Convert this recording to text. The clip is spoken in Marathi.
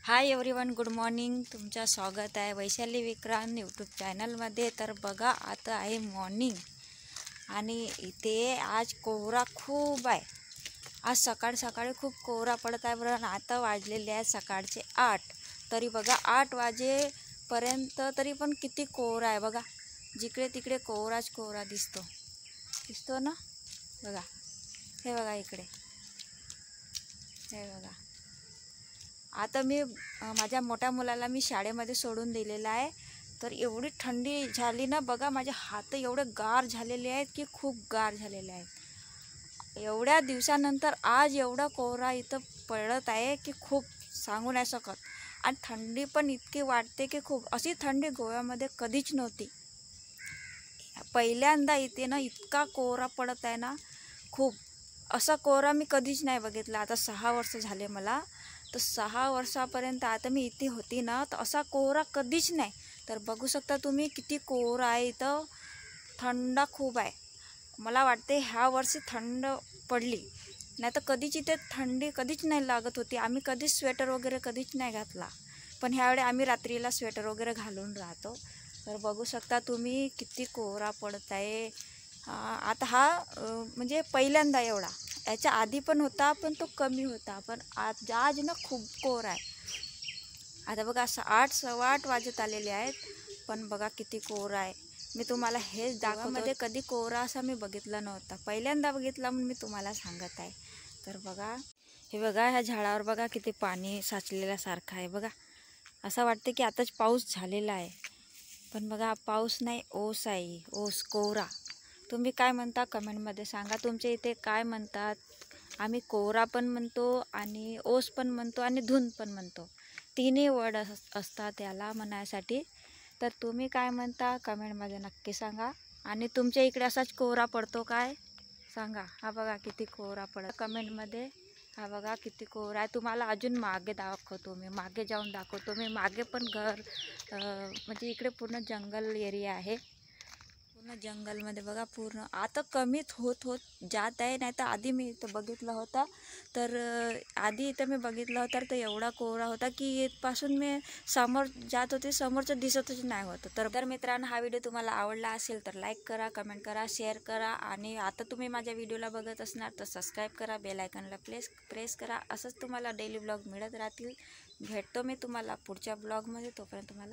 Hi everyone, good morning. तुमचं स्वागत आहे वैशाली विक्रांत यूट्यूब चॅनलमध्ये. तर बघा, आता आहे मॉर्निंग आणि इथे आज कोहरा खूप आहे. आज सकाळी खूप कोहरा पडत आहे. बरं, आता वाजलेले आहे सकाळचे 8. तरी बघा 8 वाजेपर्यंत तरी पण किती कोहरा आहे बघा. जिकडे तिकडे कोहरा दिसतो ना. बघा, हे बघा इकडे, हे बघा. आता मी माझ्या मोठ्या मुलाला मी शाळेमध्ये सोडून दिलेलं आहे. तर एवढी थंडी झाली ना, बघा माझे हात एवढे गार झालेले आहेत की खूप गार झालेले आहेत. एवढ्या दिवसानंतर आज एवढा कोहरा इथं पडत आहे की खूप सांगू नाही शकत. आणि थंडी पण इतकी वाटते की खूप, अशी थंडी गोव्यामध्ये कधीच नव्हती. पहिल्यांदा इथे ना इतका कोहरा पडत आहे ना, खूप. असा कोहरा मी कधीच नाही बघितला. आता 6 वर्ष झाले मला. तर 6 वर्षापर्यंत आता मी इथे होती ना, तर असा कोहरा कधीच नाही. तर बघू शकता तुम्ही किती कोहरा आहे इथं. थंड खूप आहे. मला वाटते ह्या वर्षी थंड पडली, नाही तर कधीच इथे थंडी कधीच नाही लागत होती. आम्ही कधीच स्वेटर वगैरे कधीच नाही घातला, पण ह्यावेळी आम्ही रात्रीला स्वेटर वगैरे घालून राहतो. तर बघू शकता तुम्ही किती कोहरा पडत आहे. आता हा म्हणजे पहिल्यांदा एवढा. याच्या आधी पण होता, पण तो कमी होता. पण आज ना खूप कोहरा आहे. आता बघा 8 सव्वा 8 वाजत आलेले आहेत, पण बघा किती कोहरा आहे. मी तुम्हाला हेच दाखवमध्ये कधी कोहरा असा मी बघितला नव्हता. पहिल्यांदा बघितला म्हणून मी तुम्हाला सांगत आहे. तर बघा, हे बघा, ह्या झाडावर बघा किती पाणी साचलेल्यासारखं आहे बघा. असं वाटते की आताच पाऊस झालेला आहे, पण बघा पाऊस नाही, ओस आहे. ओस, कोहरा. तुम्ही काय म्हणता कमेंटमध्ये सांगा. तुमच्या इथे काय म्हणतात? आम्ही कोहरा पण म्हणतो आणि ओस पण म्हणतो आणि धुंद पण म्हणतो. तिन्ही वर्ड असतात याला म्हणायसाठी. तर तुम्ही काय म्हणता कमेंटमध्ये नक्की सांगा. आणि तुमच्या इकडे असाच कोहरा पडतो काय सांगा. हा बघा किती कोहरा पडत कमेंटमध्ये. हा बघा किती कोहरा आहे. तुम्हाला अजून मागे दाखवतो मी, मागे जाऊन दाखवतो मी. मागे पण घर म्हणजे इकडे पूर्ण जंगल एरिया आहे. पूर्ण जंगलमध्ये बघा, पूर्ण आता कमीत होत जात आहे. नाही तर आधी मी इथं बघितलं होतं. तर आधी इथं मी बघितलं होतं तर एवढा कोहरा होता की इथपासून मी समोर जात होते, समोरचं दिसतच नाही होतं. तर मित्रांनो, हा व्हिडिओ तुम्हाला आवडला असेल तर लाईक करा, कमेंट करा, शेअर करा. आणि आता तुम्ही माझ्या व्हिडिओला बघत असणार तर सबस्क्राईब करा, बेल आयकॉनला प्रेस करा. असंच तुम्हाला डेली ब्लॉग मिळत राहतील. भेटतो मी तुम्हाला पुढच्या ब्लॉगमध्ये. तोपर्यंत तुम्हाला